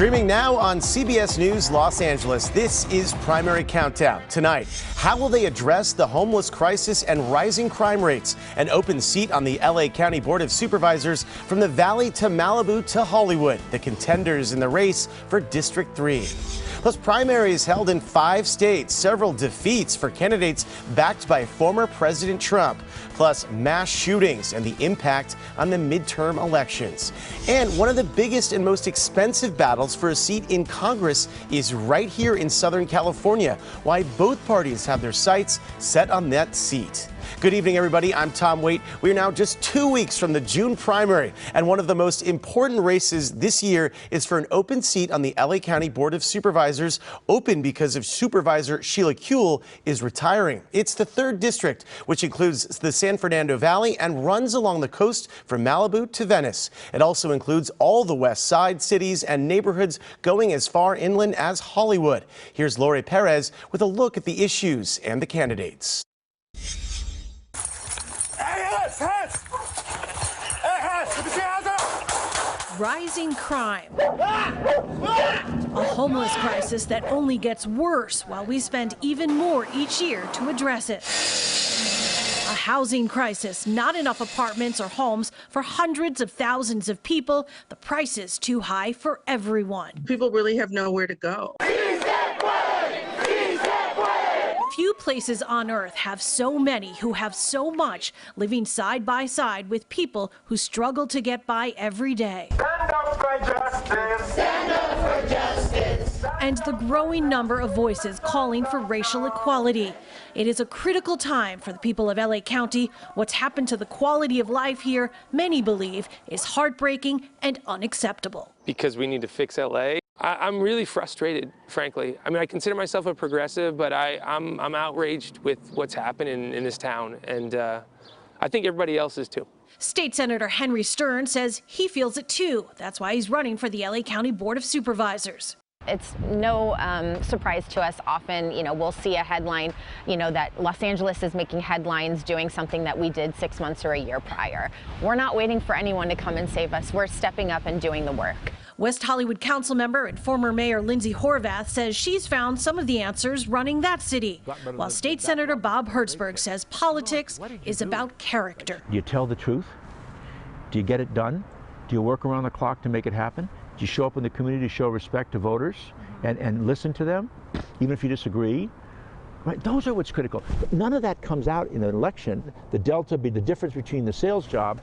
Streaming now on CBS News Los Angeles, this is Primary Countdown. Tonight, how will they address the homeless crisis and rising crime rates? An open seat on the LA County Board of Supervisors from the Valley to Malibu to Hollywood, the contenders in the race for District 3. Plus, primaries held in 5 states, several defeats for candidates backed by former President Trump, plus mass shootings and the impact on the midterm elections. And one of the biggest and most expensive battles for a seat in Congress is right here in Southern California, why both parties have their sights set on that seat. Good evening, everybody. I'm Tom Waite. We are now just 2 weeks from the June primary, and one of the most important races this year is for an open seat on the LA County Board of Supervisors, open because of Supervisor Sheila Kuehl is retiring. It's the 3rd district, which includes the San Fernando Valley and runs along the coast from Malibu to Venice. It also includes all the West Side cities and neighborhoods going as far inland as Hollywood. Here's Lori Perez with a look at the issues and the candidates. Rising crime, a homeless crisis that only gets worse while we spend even more each year to address it. A housing crisis, not enough apartments or homes for hundreds of thousands of people, the prices too high for everyone. People really have nowhere to go. Few places on earth have so many who have so much, living side by side with people who struggle to get by every day. Stand up for justice. Stand up for justice. And the growing number of voices calling for racial equality. It is a critical time for the people of LA County. What's happened to the quality of life here, many believe, is heartbreaking and unacceptable. Because we need to fix LA. I'm really frustrated, frankly. I mean, I consider myself a progressive, but I'm outraged with what's happened in this town, and I think everybody else is too. State Senator Henry Stern says he feels it too. That's why he's running for the LA County Board of Supervisors. It's no surprise to us. Often, we'll see a headline, that Los Angeles is making headlines doing something that we did 6 months or a year prior. We're not waiting for anyone to come and save us. We're stepping up and doing the work. West Hollywood council member and former mayor Lindsay Horvath says she's found some of the answers running that city, while State Senator Bob Hertzberg says politics is about character. Do you tell the truth? Do you get it done? Do you work around the clock to make it happen? Do you show up in the community to show respect to voters and listen to them, even if you disagree? Right? Those are what's critical. None of that comes out in an election. The delta be the difference between the sales job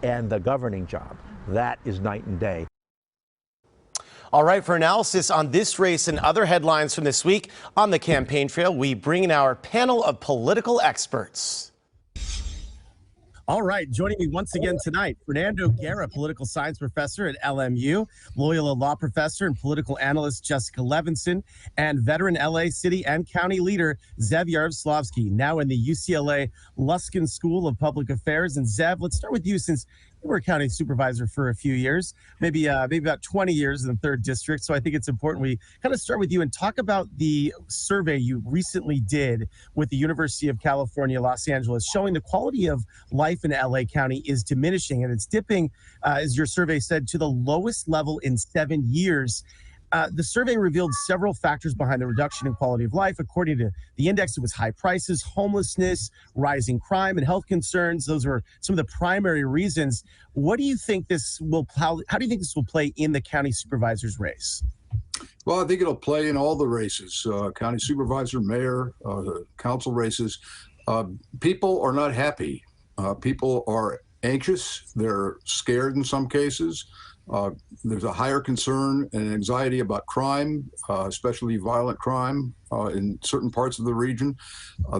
and the governing job. That is night and day. All right, for analysis on this race and other headlines from this week on the campaign trail, we bring in our panel of political experts. All right, joining me once again tonight, Fernando Guerra, political science professor at LMU, Loyola law professor and political analyst Jessica Levinson, and veteran LA city and county leader Zev Yaroslavsky, now in the UCLA Luskin School of Public Affairs. And Zev, let's start with you, since you were a county supervisor for a few years, maybe about 20 years in the 3rd district. So I think it's important we kind of start with you and talk about the survey you recently did with the University of California, Los Angeles, showing the quality of life in LA County is diminishing, and it's dipping, as your survey said, to the lowest level in 7 years. The survey revealed several factors behind the reduction in quality of life. According to the index, it was high prices, homelessness, rising crime, and health concerns. Those were some of the primary reasons. What do you think how do you think this will play in the county supervisor's race? Well, I think it'll play in all the races, county supervisor, mayor, council races. People are not happy. People are anxious. They're scared in some cases. There's a higher concern and anxiety about crime, especially violent crime in certain parts of the region.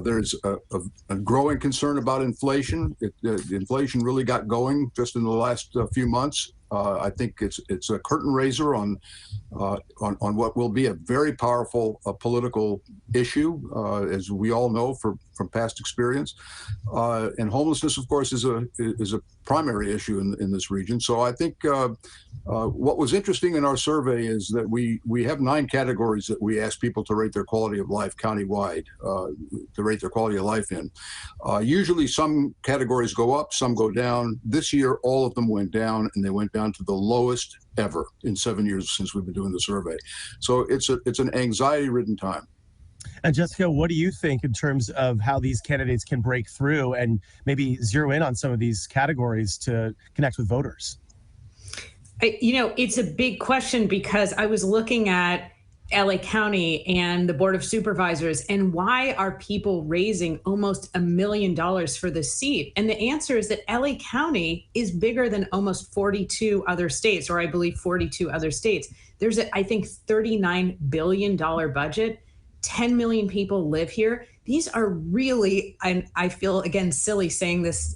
There's a growing concern about inflation. Inflation really got going just in the last few months. I think it's a curtain raiser on what will be a very powerful political issue, as we all know from past experience. And homelessness, of course, is a primary issue in this region. So I think What was interesting in our survey is that we have 9 categories that we ask people to rate their quality of life countywide, to rate their quality of life in. Usually some categories go up, some go down. This year, all of them went down, and they went down to the lowest ever in 7 years since we've been doing the survey. So it's an anxiety-ridden time. And Jessica, what do you think in terms of how these candidates can break through and maybe zero in on some of these categories to connect with voters? It's a big question, because I was looking at LA County and the Board of Supervisors, and why are people raising almost $1 million for the seat? And the answer is that LA County is bigger than almost 42 other states, or I believe 42 other states. There's I think, $39 billion budget. 10 million people live here. These are really, I feel, again, silly saying this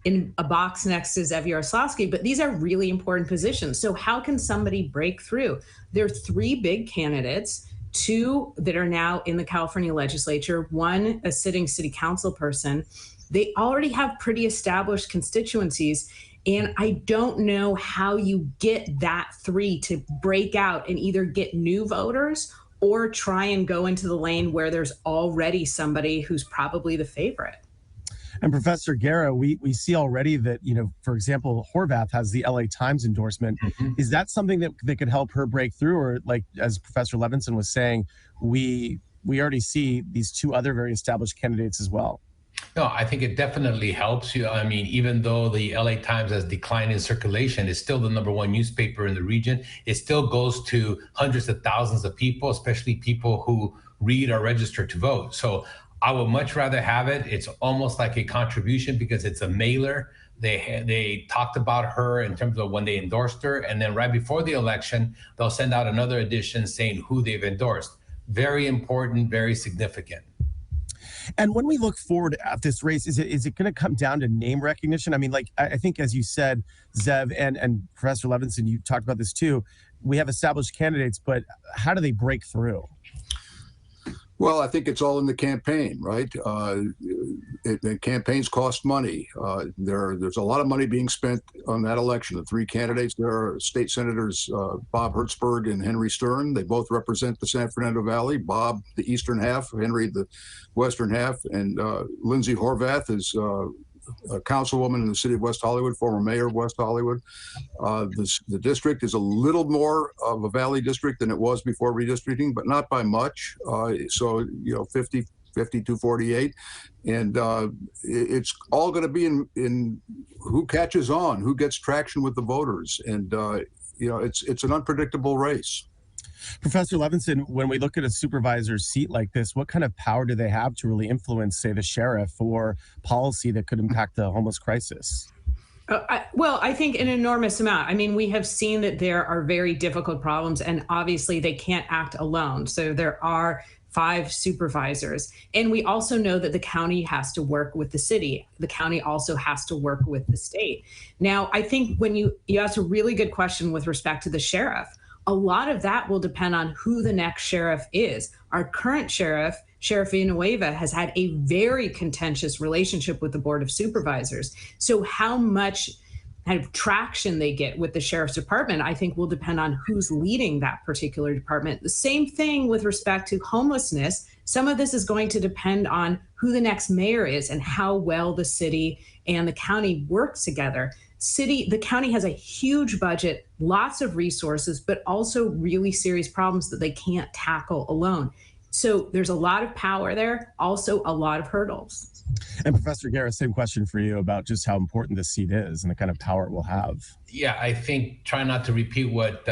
in a box next to Zev Yaroslavsky, but these are really important positions. So how can somebody break through? There are 3 big candidates, 2 that are now in the California legislature, 1 a sitting city council person. They already have pretty established constituencies. And I don't know how you get that 3 to break out and either get new voters or try and go into the lane where there's already somebody who's probably the favorite. And Professor Guerra, we see already that, for example, Horvath has the LA Times endorsement. Mm-hmm. Is that something that could help her break through? Or, like, as Professor Levinson was saying, we already see these 2 other very established candidates as well? No, I think it definitely helps you. I mean, even though the LA Times has declined in circulation, it's still the #1 newspaper in the region. It still goes to hundreds of thousands of people, especially people who read or register to vote. So I would much rather have it. It's almost like a contribution, because it's a mailer. They talked about her in terms of when they endorsed her, and then right before the election, they'll send out another edition saying who they've endorsed. Very important, very significant. And when we look forward at this race, is it going to come down to name recognition? I mean, like, I think, as you said, Zev and Professor Levinson, you talked about this too. We have established candidates, but how do they break through? Well, I think it's all in the campaign, right? The campaigns cost money. There's a lot of money being spent on that election. The 3 candidates, there are State Senators Bob Hertzberg and Henry Stern. They both represent the San Fernando Valley. Bob, the eastern half, Henry, the western half. And Lindsay Horvath is a councilwoman in the city of West Hollywood, former mayor of West Hollywood. The district is a little more of a valley district than it was before redistricting, but not by much. So, 50-48. And it's all going to be in who catches on, who gets traction with the voters. And, it's an unpredictable race. Professor Levinson, when we look at a supervisor's seat like this, what kind of power do they have to really influence, say, the sheriff or policy that could impact the homeless crisis? I think an enormous amount. I mean, we have seen that there are very difficult problems, and obviously they can't act alone. So there are 5 supervisors. And we also know that the county has to work with the city. The county also has to work with the state. Now, I think when you asked a really good question with respect to the sheriff, a lot of that will depend on who the next sheriff is. Our current sheriff, Sheriff Villanueva, has had a very contentious relationship with the Board of Supervisors. So how much kind of traction they get with the sheriff's department, I think, will depend on who's leading that particular department. The same thing with respect to homelessness. Some of this is going to depend on who the next mayor is and how well the city and the county work together. The county has a huge budget, lots of resources, but also really serious problems that they can't tackle alone. So there's a lot of power there, also a lot of hurdles. And Professor Guerra, same question for you about just how important this seat is and the kind of power it will have. Yeah, I think, try not to repeat what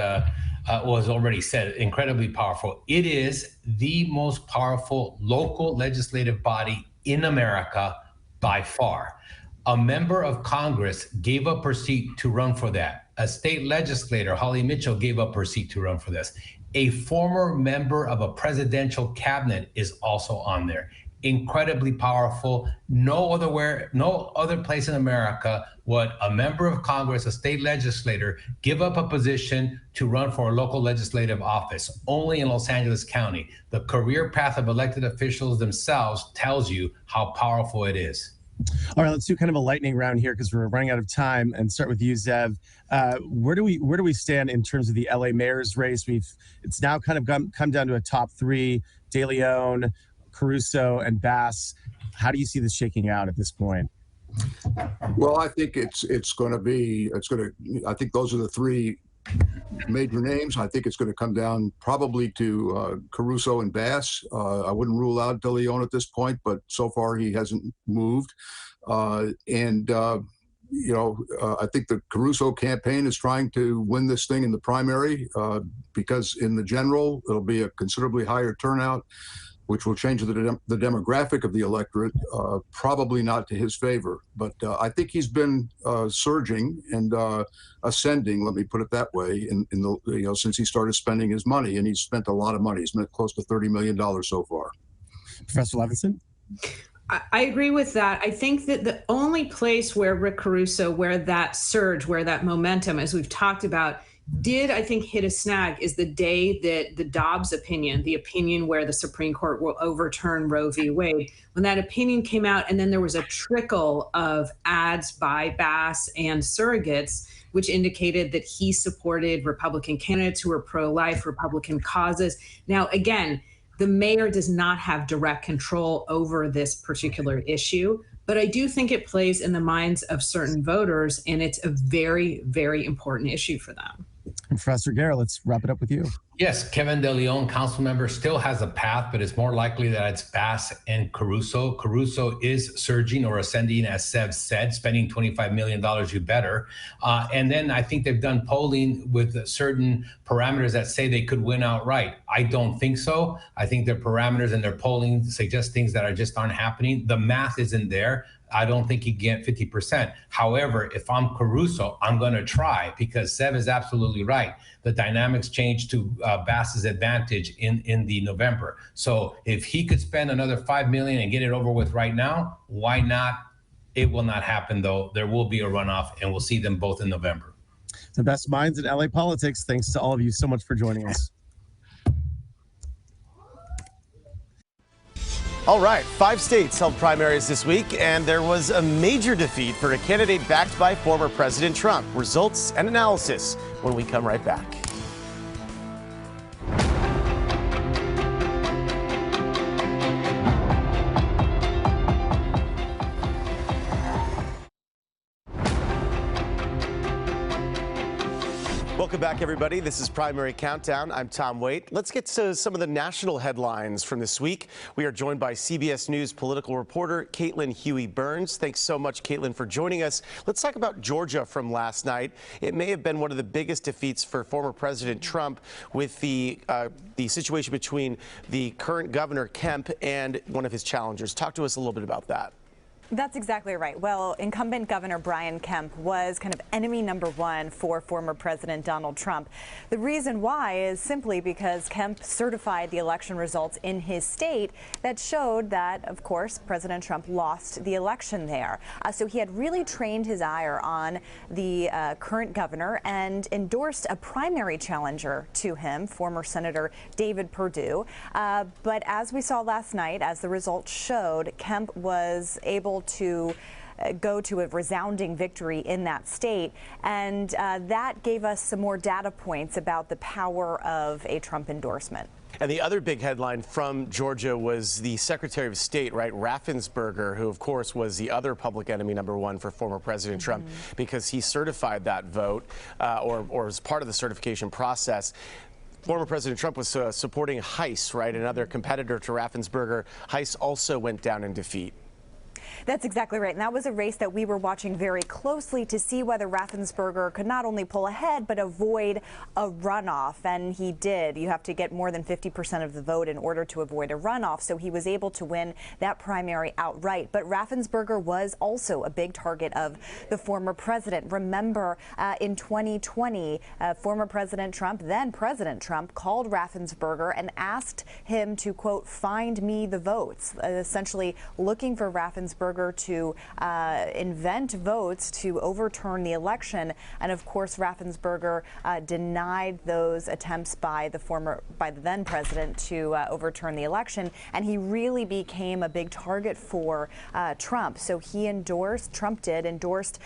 was already said, incredibly powerful. It is the most powerful local legislative body in America by far. A member of Congress gave up her seat to run for that. A state legislator, Holly Mitchell, gave up her seat to run for this. A former member of a presidential cabinet is also on there. Incredibly powerful. No other place in America would a member of Congress, a state legislator, give up a position to run for a local legislative office. Only in Los Angeles County. The career path of elected officials themselves tells you how powerful it is. All right, let's do kind of a lightning round here because we're running out of time, and start with you, Zev. Where do we stand in terms of the LA mayor's race? It's now kind of come down to a top three: De Leon, Caruso, and Bass. How do you see this shaking out at this point? Well, I think I think those are the three major names. I think it's going to come down probably to Caruso and Bass. I wouldn't rule out De Leon at this point, but so far he hasn't moved. I think the Caruso campaign is trying to win this thing in the primary because in the general, it'll be a considerably higher turnout, which will change the demographic of the electorate, probably not to his favor. But I think he's been surging and ascending, let me put it that way, since he started spending his money, and he's spent a lot of money. He's spent close to $30 million so far. Professor Levinson? I agree with that. I think that the only place where Rick Caruso, where that surge, where that momentum, as we've talked about, did, I think, hit a snag is the day that the Dobbs opinion, the opinion where the Supreme Court will overturn Roe v. Wade, when that opinion came out, and then there was a trickle of ads by Bass and surrogates, which indicated that he supported Republican candidates who were pro-life, Republican causes. Now, again, the mayor does not have direct control over this particular issue, but I do think it plays in the minds of certain voters, and it's a very, very important issue for them. Professor Guerra, let's wrap it up with you. Yes, Kevin De Leon, council member, still has a path, but it's more likely that it's Bass and Caruso. Caruso is surging or ascending, as Sev said, spending $25 million, you better. And then I think they've done polling with certain parameters that say they could win outright. I don't think so. I think their parameters and their polling suggest things that just aren't happening. The math isn't there. I don't think he can get 50%. However, if I'm Caruso, I'm going to try, because Sev is absolutely right. The dynamics change to Bass's advantage in the November. So if he could spend another $5 million and get it over with right now, why not? It will not happen, though. There will be a runoff, and we'll see them both in November. The best minds in LA politics. Thanks to all of you so much for joining us. All right, 5 states held primaries this week, and there was a major defeat for a candidate backed by former President Trump. Results and analysis when we come right back. Welcome back, everybody. This is Primary Countdown. I'm Tom Waite. Let's get to some of the national headlines from this week. We are joined by CBS News political reporter Caitlin Huey-Burns. Thanks so much, Caitlin, for joining us. Let's talk about Georgia from last night. It may have been one of the biggest defeats for former President Trump, with the situation between the current governor, Kemp, and one of his challengers. Talk to us a little bit about that. That's exactly right. Well, incumbent Governor Brian Kemp was kind of enemy number one for former President Donald Trump. The reason why is simply because Kemp certified the election results in his state that showed that, of course, President Trump lost the election there. So he had really trained his ire on the current governor and endorsed a primary challenger to him, former Senator David Perdue. But as we saw last night, as the results showed, Kemp was able to go to a resounding victory in that state, and that gave us some more data points about the power of a Trump endorsement. And the other big headline from Georgia was the Secretary of State, right, Raffensperger, who, of course, was the other public enemy number one for former President Trump, because he certified that vote or was part of the certification process. Former President Trump was supporting Heiss, right, another competitor to Raffensperger. Heiss also went down in defeat. That's exactly right. And that was a race that we were watching very closely to see whether Raffensperger could not only pull ahead, but avoid a runoff. And he did. You have to get more than 50% of the vote in order to avoid a runoff. So he was able to win that primary outright. But Raffensperger was also a big target of the former president. Remember, in 2020, former President Trump, then President Trump, called Raffensperger and asked him to, quote, find me the votes, essentially looking for Raffensperger Raffensperger to invent votes to overturn the election. And of course, Raffensperger denied those attempts by the then president to overturn the election. And he really became a big target for Trump. So Trump endorsed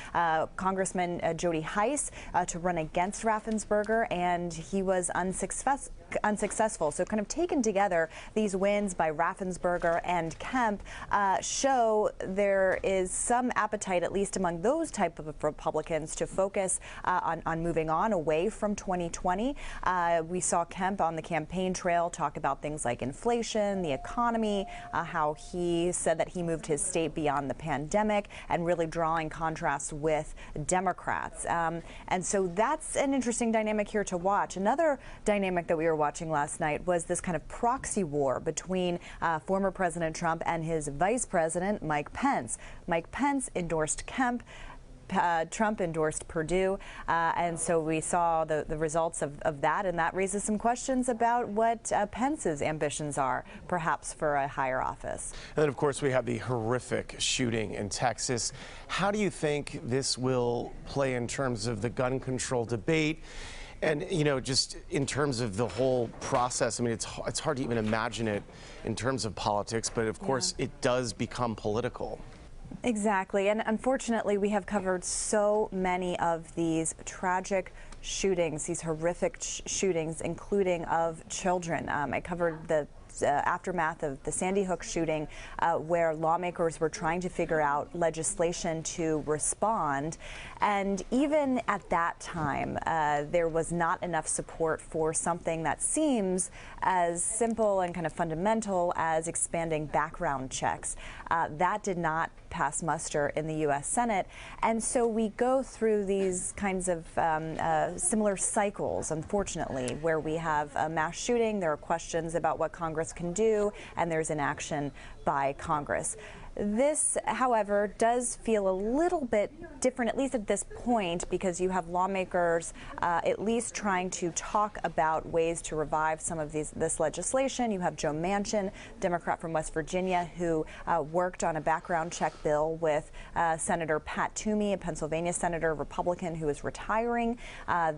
Congressman Jody Hice to run against Raffensperger, and he was unsuccessful. So kind of taken together, these wins by Raffensperger and Kemp show there is some appetite, at least among those type of Republicans, to focus on moving on away from 2020. We saw Kemp on the campaign trail talk about things like inflation, the economy, how he said that he moved his state beyond the pandemic, and really drawing contrasts with Democrats. And so that's an interesting dynamic here to watch. Another dynamic that we were watching last night was this kind of proxy war between former President Trump and his vice president, Mike Pence. Mike Pence endorsed Kemp. Trump endorsed Perdue, and so we saw the results of that, and that raises some questions about what Pence's ambitions are, perhaps for a higher office. And then, of course, we have the horrific shooting in Texas. How do you think this will play in terms of the gun control debate? And, you know, just in terms of the whole process, I mean, it's hard to even imagine it in terms of politics, but of course it does become political. Exactly. And unfortunately, we have covered so many of these tragic shootings, these horrific shootings, including of children. I covered the aftermath of the Sandy Hook shooting, where lawmakers were trying to figure out legislation to respond. And even at that time, there was not enough support for something that seems as simple and kind of fundamental as expanding background checks. That did not pass muster in the U.S. Senate. And so we go through these kinds of similar cycles, unfortunately, where we have a mass shooting, there are questions about what Congress can do, and there's inaction by Congress. This, however, does feel a little bit different, at least at this point, because you have lawmakers at least trying to talk about ways to revive some of this legislation. You have Joe Manchin, Democrat from West Virginia, who worked on a background check bill with Senator Pat Toomey, a Pennsylvania senator, Republican, who is retiring.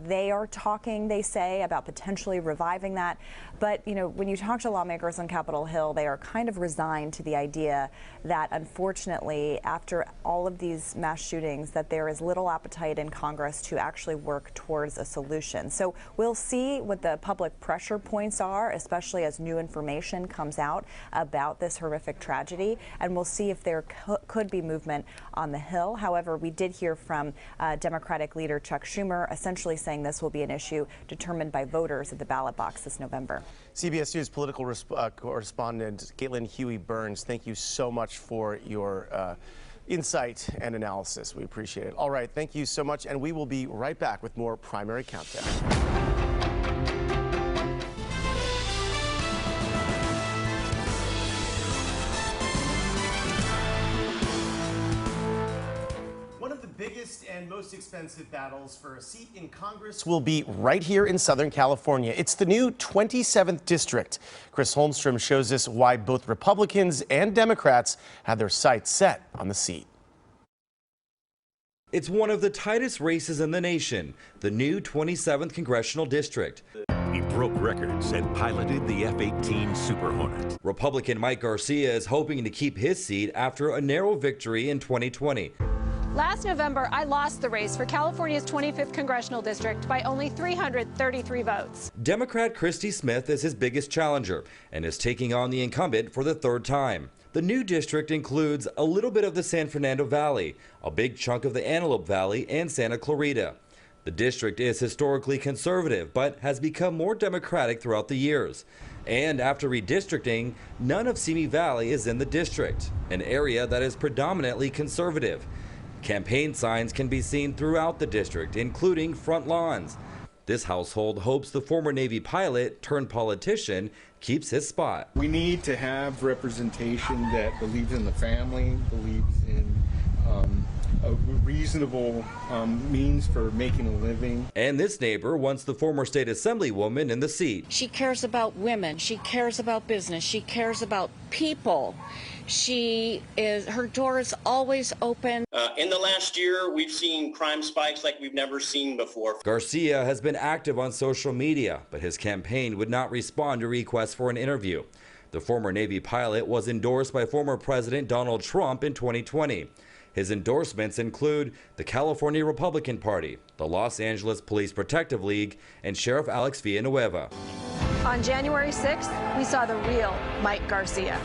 They are talking, they say, about potentially reviving that. But, you know, when you talk to lawmakers on Capitol Hill, they are kind of resigned to the idea that, unfortunately, after all of these mass shootings, that there is little appetite in Congress to actually work towards a solution. So we'll see what the public pressure points are, especially as new information comes out about this horrific tragedy, and we'll see if there could be movement on the Hill. However, we did hear from Democratic leader Chuck Schumer essentially saying this will be an issue determined by voters at the ballot box this November. CBS News political correspondent Caitlin Huey-Burns, thank you so much for your insight and analysis. We appreciate it. All right, thank you so much, and we will be right back with more Primary Countdown. Biggest and most expensive battles for a seat in Congress will be right here in Southern California. It's the new 27th district. Chris Holmstrom shows us why both Republicans and Democrats have their sights set on the seat. It's one of the tightest races in the nation, the new 27th Congressional District. He broke records and piloted the F-18 Super Hornet. Republican Mike Garcia is hoping to keep his seat after a narrow victory in 2020. Last November, I lost the race for California's 25th Congressional District by only 333 votes. Democrat Christy Smith is his biggest challenger and is taking on the incumbent for the third time. The new district includes a little bit of the San Fernando Valley, a big chunk of the Antelope Valley, and Santa Clarita. The district is historically conservative, but has become more Democratic throughout the years. And after redistricting, none of Simi Valley is in the district, an area that is predominantly conservative. Campaign signs can be seen throughout the district, including front lawns. This household hopes the former Navy pilot turned politician keeps his spot. We need to have representation that believes in the family, believes in a reasonable means for making a living. And this neighbor wants the former state assemblywoman in the seat. She cares about women. She cares about business. She cares about people. Her door is always open. In the last year, we've seen crime spikes like we've never seen before. Garcia has been active on social media, but his campaign would not respond to requests for an interview. The former Navy pilot was endorsed by former President Donald Trump in 2020. His endorsements include the California Republican Party, the Los Angeles Police Protective League, and Sheriff Alex Villanueva. On January 6th, we saw the real Mike Garcia.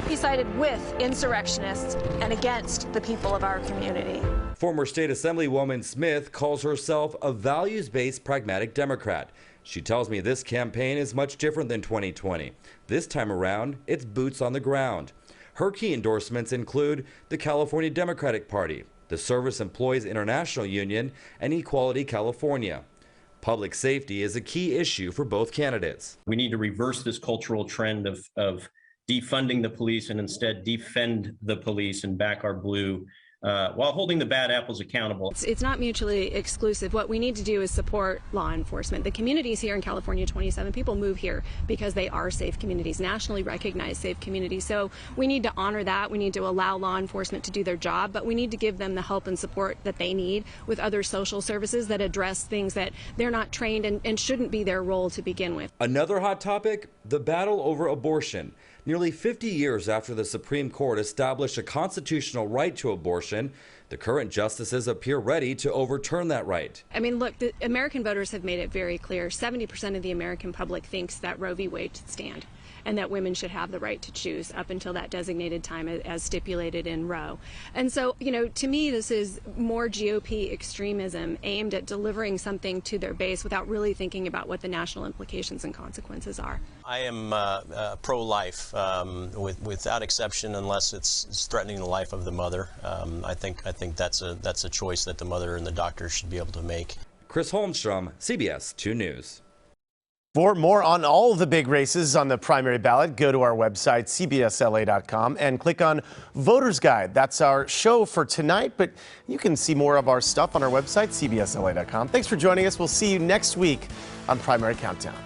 He sided with insurrectionists and against the people of our community. Former State Assemblywoman Smith calls herself a values-based pragmatic Democrat. She tells me this campaign is much different than 2020. This time around, it's boots on the ground. Her key endorsements include the California Democratic Party, the Service Employees International Union, and Equality California. Public safety is a key issue for both candidates. We need to reverse this cultural trend of defunding the police and instead defend the police and back our blue while holding the bad apples accountable. It's not mutually exclusive. What we need to do is support law enforcement. The communities here in California, 27 people move here because they are safe communities, nationally recognized safe communities. So we need to honor that. We need to allow law enforcement to do their job, but we need to give them the help and support that they need with other social services that address things that they're not trained and shouldn't be their role to begin with. Another hot topic, the battle over abortion. Nearly 50 years after the Supreme Court established a constitutional right to abortion, the current justices appear ready to overturn that right. I mean, look, the American voters have made it very clear. 70% of the American public thinks that Roe v. Wade should stand and that women should have the right to choose up until that designated time as stipulated in Roe. And so, you know, to me, this is more GOP extremism aimed at delivering something to their base without really thinking about what the national implications and consequences are. I am pro-life without exception, unless it's threatening the life of the mother. I think that's a choice that the mother and the doctor should be able to make. Chris Holmstrom, CBS 2 News. For more on all the big races on the primary ballot, go to our website, cbsla.com, and click on Voter's Guide. That's our show for tonight, but you can see more of our stuff on our website, cbsla.com. Thanks for joining us. We'll see you next week on Primary Countdown.